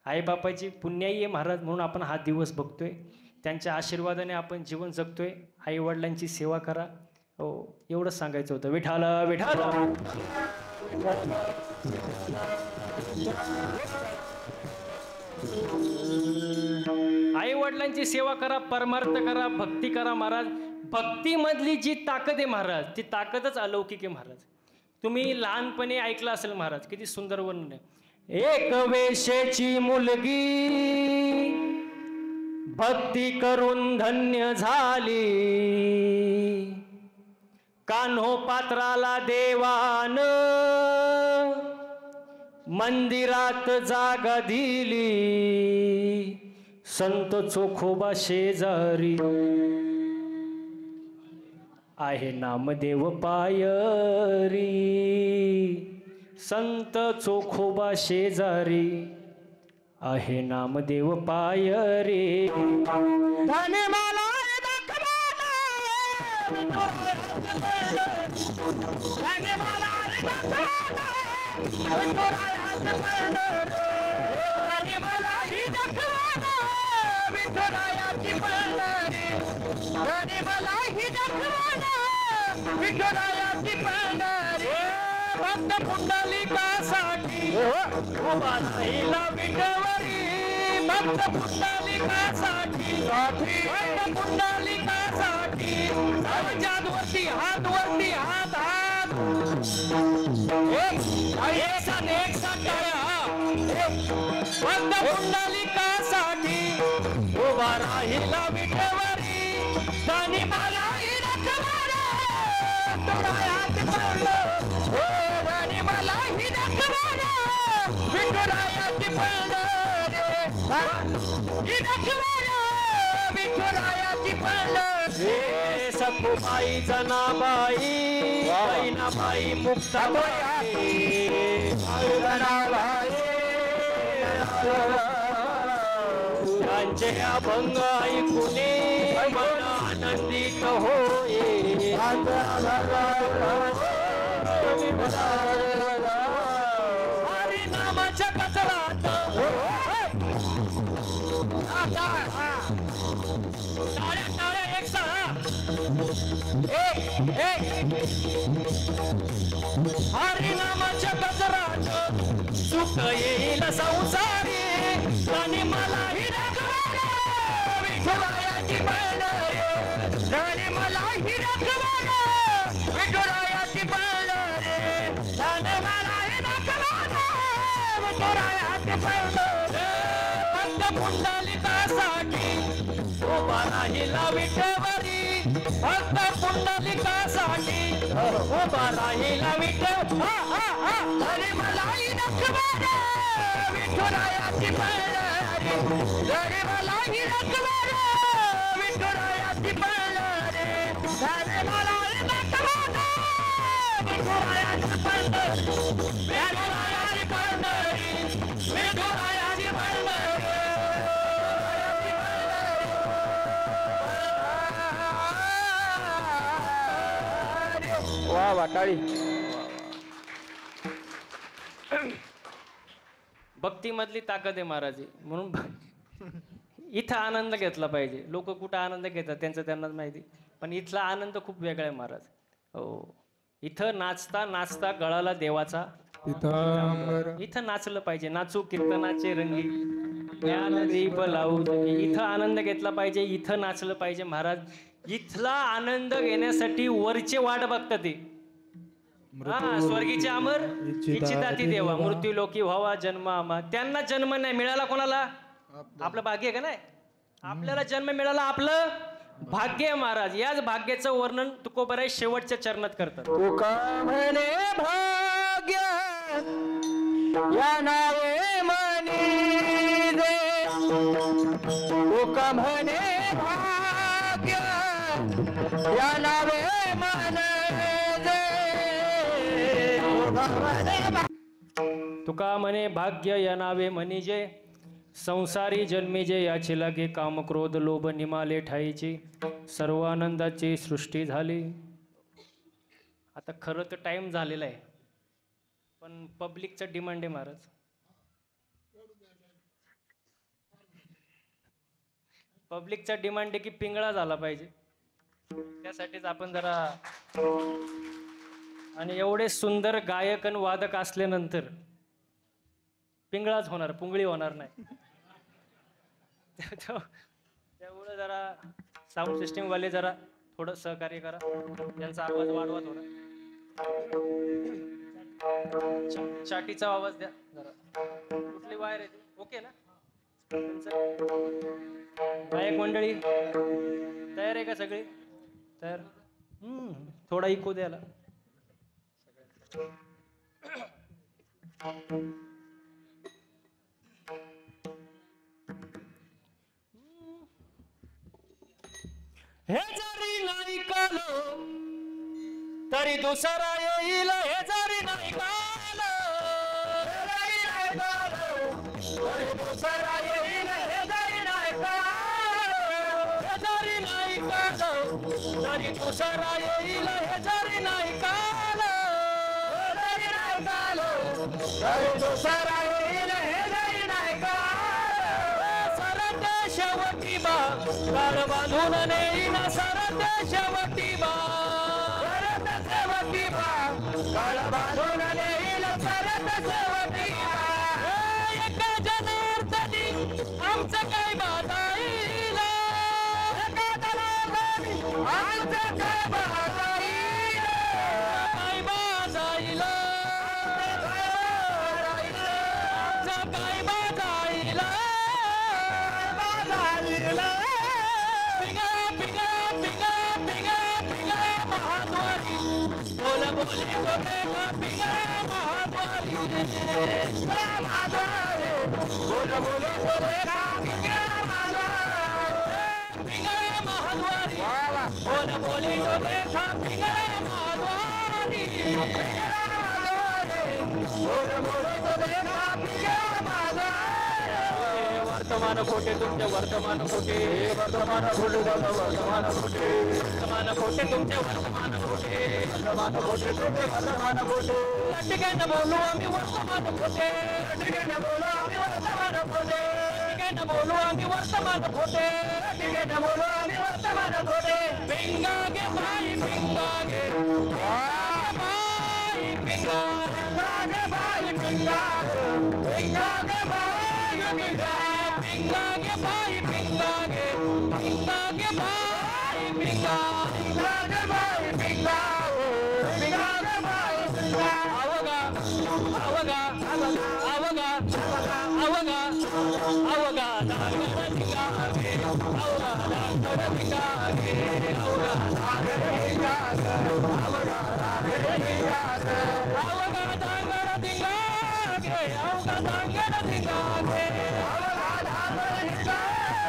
आई बापाची पुण्याई आहे महाराज, म्हणून आपण हा दिवस बघतोय. त्यांच्या आशीर्वादाने आपण जीवन जगतोय. आई वडिलांची सेवा करा. हो, एवढंच सांगायचं होतं. विठाला विठाला. आई वडिलांची सेवा करा, परमार्थ करा, भक्ती करा महाराज. भक्तीमधली जी ताकद आहे महाराज, ती ताकदच अलौकिक आहे महाराज. तुम्ही लहानपणी ऐकलं असेल महाराज, किती सुंदर वर्णन आहे. एक वेशेची मुलगी भक्ती करून धन्य झाली, कान्हो पात्राला देवान मंदिरात जागा दिली, संत चोखोबा शेजारी आहे नामदेव पायरी, संत चोखोबा शेजारी आहे नामदेव पायरी. धने मला भक्त पुंडलिकासाठी उभा राहिला विठवरी, भक्त पुंडलिकासाठी, भक्त पुंडलिकासाठी. वरती हात, वरती हात, हात एक साथ भक्त पुंडलिकासाठी उभा राहिला विठवरी, त्याने मला सखुबाई जनाबाई बहिणाबाई मुक्ताबाई त्यांचे अभंग ऐकून मन आनंदित होये. हरिनामाच्या गजरात एक हरिनामाच्या गजरात सुख येईल संसारी, आणि मलाही विठुरायाची बळ, आणि मलाही विठुरायाची बळ, आणि मलाही विठुरायाची बळ. भक्त पुंडलिकासाठी उभा राहिला विठवरी, भक्त पुंडलिकासाठी उभा राहिला विठव. अरे मलाही विठुरायाची बळ, अरे मलाही विठुरायाची बळ, अरे मलाही विठुरायाची बळ, विठुरायाची बळ, विठुरायाची बळ. वा वाटाळी. भक्तीमधली ताकद आहे महाराज. म्हणून इथं आनंद घेतला पाहिजे. लोक कुठं आनंद घेतात त्यांचं त्यांनाच माहिती, पण इथला आनंद खूप वेगळा आहे महाराज. हो, इथं नाचता नाचता गळाला देवाचा, इथं नाचलं पाहिजे. नाचू कीर्तनाचे रंगी, ज्ञानदीप लावू जगी. इथं आनंद घेतला पाहिजे, इथं नाचलं पाहिजे महाराज. इथला आनंद घेण्यासाठी वरचे वाट बघतात ते. स्वर्गीचे अमर इच्छिताती देवा, मृत्यू लोकी व्हावा जन्म आम्हा. त्यांना जन्म नाही मिळाला. कोणाला? आपलं भाग्य आहे का नाही? आपल्याला जन्म मिळाला. आपलं भाग्य आहे महाराज. याच भाग्याचं वर्णन तुकोबराय शेवटच्या चरणात करतात. तुका म्हणे भाग्य या नावे मनी दे, तुका म्हणे भाग्य या नावे मन दे, तुका म्हणे तुका म्हणे भाग्य या नावे म्हणजे संसारी जन्मी जे याचे लागे काम क्रोध लोभ निमाले ठाईची सर्व आनंदाची सृष्टी झाली. आता खरं तर टाइम झालेला आहे, पण पब्लिकचं डिमांड आहे महाराज. पब्लिकचा डिमांड आहे की पिंगळा झाला पाहिजे. त्यासाठीच आपण जरा, आणि एवढे सुंदर गायक आणि वादक असल्यानंतर पिंगळाच होणार, पुंगळी होणार नाही. त्यामुळे जरा साऊंड सिस्टीम वाले जरा थोडं सहकार्य करा, त्यांचा आवाज वाढवा थोडा. चाटीचा आवाज द्या जरा. कुठली वायर आहे ती? ओके ना? गायक मंडळी तयार आहे का सगळी? तयार? थोडा इको द्यायला. हे जरी नाही कालो तरी दुसरा येईल, हे जरी नाही कालो तरी दुसरा येईल, हे जरी नाही कालो, हे जरी नाही कालो तरी दुसरा येईल, हे जरी नाही कालो, तरी नाही कालो तरी दुसरा येईल, हे जरी नाही कालो. सरते शेवटी बा काळ बांधून नेईन, सरते शेवटी बा, सरते शेवटी बा काळ बांधून नेईन, सरते शेवटी बा. एका जनार्दनी आमचं काय बाजाईल, एका जनार्दनी आमचं काय बाजाईल, काय बाजाईल, आमचं काय बाजाईल, बाजाईल. पिंगा पिंगा पिंगा पिंगा पिंगा महाद्वारी, बोल बोले बोले पिंगा महाद्वारी, महाद्वारी बोल बोले बोले पिंगा महाद्वारी, पिंगा महाद्वारी बोल बोले बोले पिंगा महाद्वारी, बोल बोले बोले पिंगा महाद्वारी. वर्तमान खोटे तुमचे वर्तमान खोटे, वर्तमान खोटे वर्तमान खोटे, वर्तमान खोटे तुमचे वर्तमान खोटे, वर्तमान खोटे तुमचे वर्तमान खोटे. लटकेनं बोलू आम्ही वर्तमान खोटे, लटकेनं बोलू आम्ही वर्तमान खोटे, लटकेनं बोलू आम्ही वर्तमान खोटे, लटकेनं बोलू आम्ही वर्तमान खोटे. पिंगा गे भाई पिंगा गे भाई पिंगा, पिंगा गे भाई पिंगा, पिंगा गे भाई पिंगा, पिंगा गे भाई पिंगा गे, पिंगा गे भाई पिंगा, पिंगा गे भाई पिंगा, पिंगा गे भाई पिंगा. आवगा आवगा आवगा आवगा आवगा दागड पिंगा गे, आवगा दागड पिंगा गे, आवगा दागड पिंगा गे, आवगा दागड पिंगा गे, आवगा दागड पिंगा गे, आवगा दागड पिंगा गे.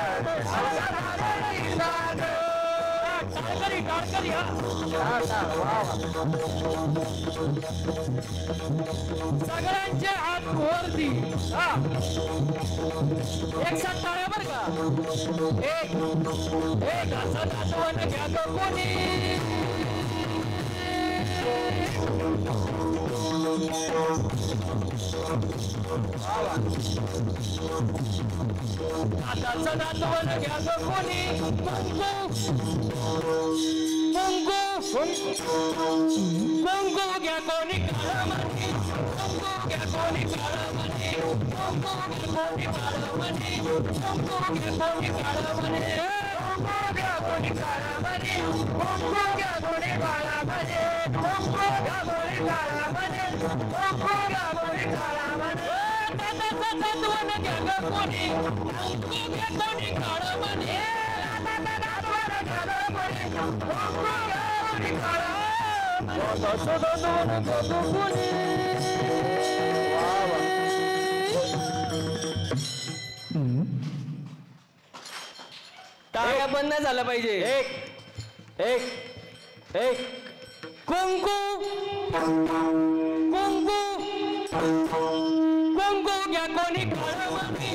सगळ्यांचे हात वरती. एक साथ टाळ्या बर का. एक असं दाखवून घ्या तो कोणी. दादाचं दातवन घ्या गं कोणी. मुंगू घ्या कोणी काळमणी, मुंगू घ्या कोणी काळमणी, मुंगू घ्या कोणी काळमणी, मुंगू घ्या कोणी काळमणी, मुंगू घ्या कोणी काळमणी, मुंगू घ्या कोणी काळमणी, मुंगू घ्या कोणी काळमणी, मुंगू घ्या कोणी काळमणी. दादाचं दातवन घ्या गं कोणी, मुंगू घ्या कोणी काळमणी, दादाचं दातवन टाळ्या बंद नाही झाला पाहिजे. एक एक एक कुंकू कुंकू कुंकू घ्या कोणी काळामणी.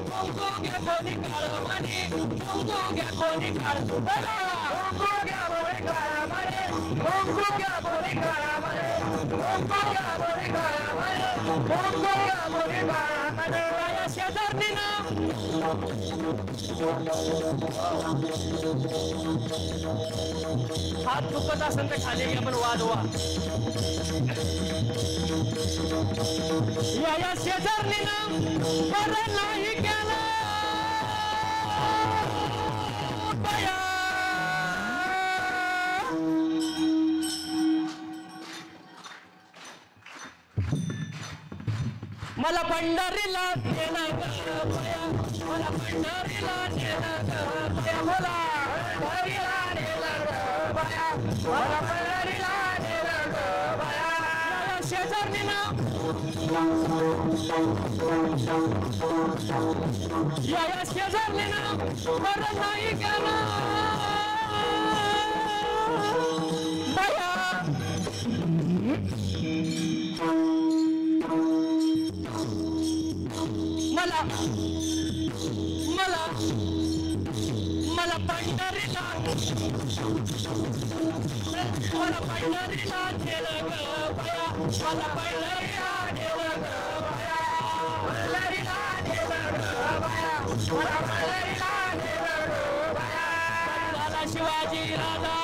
कुंकू घ्या कोणी काळामणी. कुंकू घ्या कोणी काळामणी. हात दुखत असेल तर खाली आपण वाजवा. या शेजारणीनं बरं नाही केलं बया. मला पंढरीला नेलं ग बया. मला पंढरीला नेलं ग बया. मला पंढरीला नेलं ग बया. मला पंढरीला नेलं ग बया. या शेजारणीनं या शेजारणीनं बरं नाही केलं बया. मला मला मला पंढरीला मला पंढरीला नेलं ग बया. मला पंढरीला नेलं ग बया. पंढरीला नेलं ग बया. मला पंढरीला नेलं ग बया. झाला शिवाजी राजा.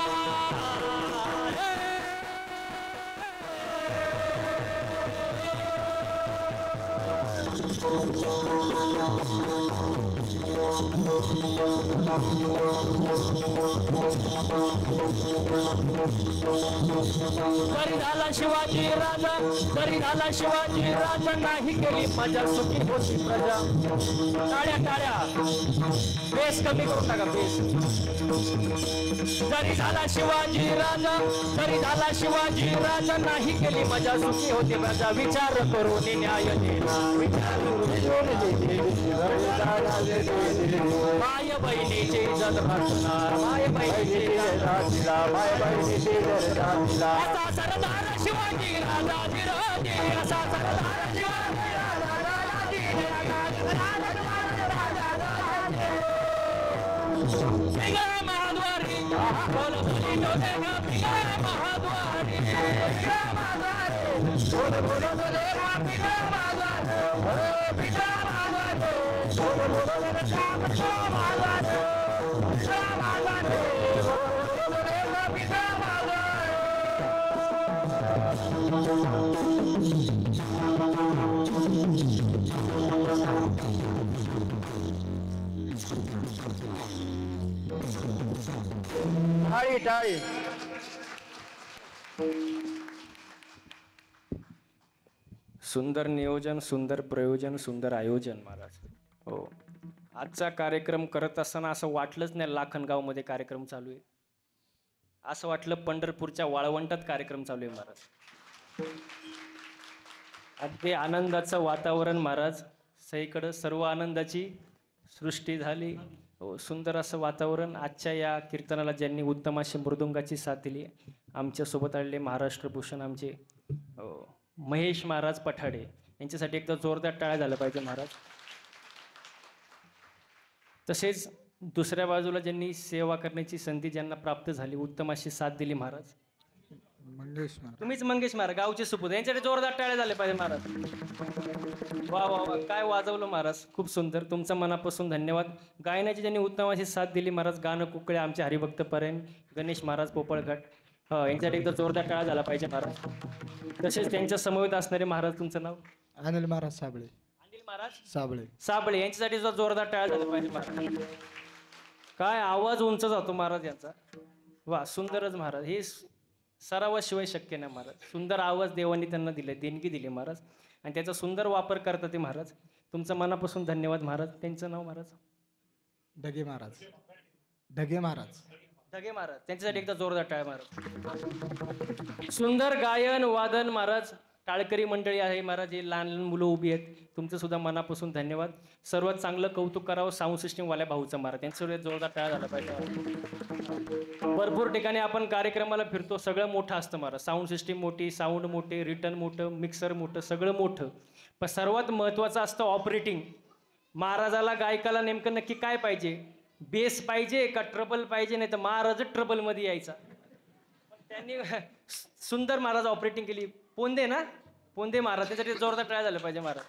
तरी झाला शिवाजी राजा. तरी झाला शिवाजी राजा. नाही केली मजा सुखी होती प्रजा. टाळ्या टाळ्या बेस कमी करून टाका बेस. जरी झाला शिवाजी राजा. तरी झाला शिवाजी राजा. नाही केली मजा सुखी होती प्रजा. विचार करून न्याय दिला. विचार माय बहिणीची इज्जत राखणार. माय बहिणीची इज्जत असा सरदार शिवाजी राजा विरोधी. असा सरदार शिवाजी राजा महाद्वारी. बोल बोली डोले महाद्वारी. बोल बोल डोले टाळी टाळी. सुंदर नियोजन, सुंदर प्रयोजन, सुंदर आयोजन महाराज. हो, आजचा कार्यक्रम करत असताना असं वाटलंच नाही लाखनगावमध्ये कार्यक्रम चालू आहे. असं वाटलं पंढरपूरच्या वाळवंटात कार्यक्रम चालू आहे महाराज. अगदी आनंदाचं वातावरण महाराज. सईकडं सर्व आनंदाची सृष्टी झाली. हो, सुंदर असं वातावरण. आजच्या या कीर्तनाला ज्यांनी उत्तम अशी मृदुंगाची साथ दिली, आमच्यासोबत आलेले महाराष्ट्रभूषण आमचे महेश महाराज पठाडे, यांच्यासाठी एकदा जोरदार टाळ्या झाला पाहिजे महाराज. तसेच दुसऱ्या बाजूला ज्यांनी सेवा करण्याची संधी ज्यांना प्राप्त झाली, उत्तम अशी साथ दिली महाराज, मंगेश महाराज. तुम्हीच मंगेश महाराज, गावचे सुपूत, यांच्यासाठी जोरदार टाळ्या झाले पाहिजे महाराज. वा वा वा, काय वाजवलं महाराज, खूप सुंदर. तुमचं मनापासून धन्यवाद. गायनाची ज्यांनी उत्तम अशी साथ दिली महाराज, गाणं कुकळे आमचे हरिभक्त परेन, गणेश महाराज पोपळघाट, यांच्यासाठी एकदा जोरदार टाळ्या झाला पाहिजे महाराज. तसेच त्यांच्या समवेत असणारे महाराज, तुमचं नाव? अनिल महाराज साबळे. अनिल महाराज साबळे. साबळे, यांच्यासाठी सुद्धा जोरदार टाळ्या झाला पाहिजे महाराज. काय आवाज उंच जातो महाराज यांचा. वा, सुंदरच महाराज. हे सरावाशिवाय शक्य नाही महाराज. सुंदर आवाज देवानी त्यांना दिले, देणगी दिली महाराज, आणि त्याचा सुंदर वापर करतात ते महाराज. तुमचं मनापासून धन्यवाद महाराज. त्यांचं नाव महाराज? ढगे महाराज. ढगे महाराज. ढगे महाराज त्यांच्यासाठी एकदा जोरदार टाळ्या महाराज. सुंदर गायन वादन महाराज. टाळकरी मंडळी आहे महाराज, हे लहान लहान मुलं उभी आहेत. तुमचं सुद्धा मनापासून धन्यवाद. सर्वात चांगलं कौतुक करावं साऊंड सिस्टीम वाल्या भाऊचं महाराज, त्यांच्यावर जोरदार टाळ्या झाला पाहिजे. भरपूर ठिकाणी आपण कार्यक्रमाला फिरतो, सगळं मोठं असतं महाराज. साऊंड सिस्टीम मोठी, साऊंड मोठे, रिटर्न मोठं, मिक्सर मोठं, सगळं मोठं. पण सर्वात महत्त्वाचं असतं ऑपरेटिंग. महाराजाला गायकाला नेमकं नक्की काय पाहिजे? बेस पाहिजे का ट्रबल पाहिजे? नाही तर महाराजच ट्रबलमध्ये यायचा. त्यांनी सुंदर महाराज ऑपरेटिंग केली. पोंदे ना, पोंदे महाराज, त्यासाठी जोरदार टाळ्या झालं पाहिजे महाराज.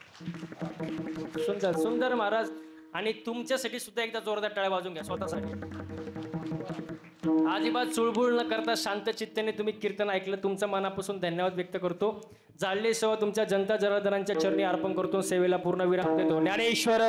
सुंदर सुंदर महाराज. आणि तुमच्यासाठी सुद्धा एकदा जोरदार टाळ्या वाजून घ्या स्वतःसाठी. अजिबात चुळबुळ न करता शांत चित्तेने तुम्ही कीर्तन ऐकलं, तुमचं मनापासून धन्यवाद व्यक्त करतो. जाळले सेवा तुमच्या जनता जनार्दनांच्या चरणी अर्पण करतो. सेवेला पूर्ण विराम देतो. ज्ञानेश्वर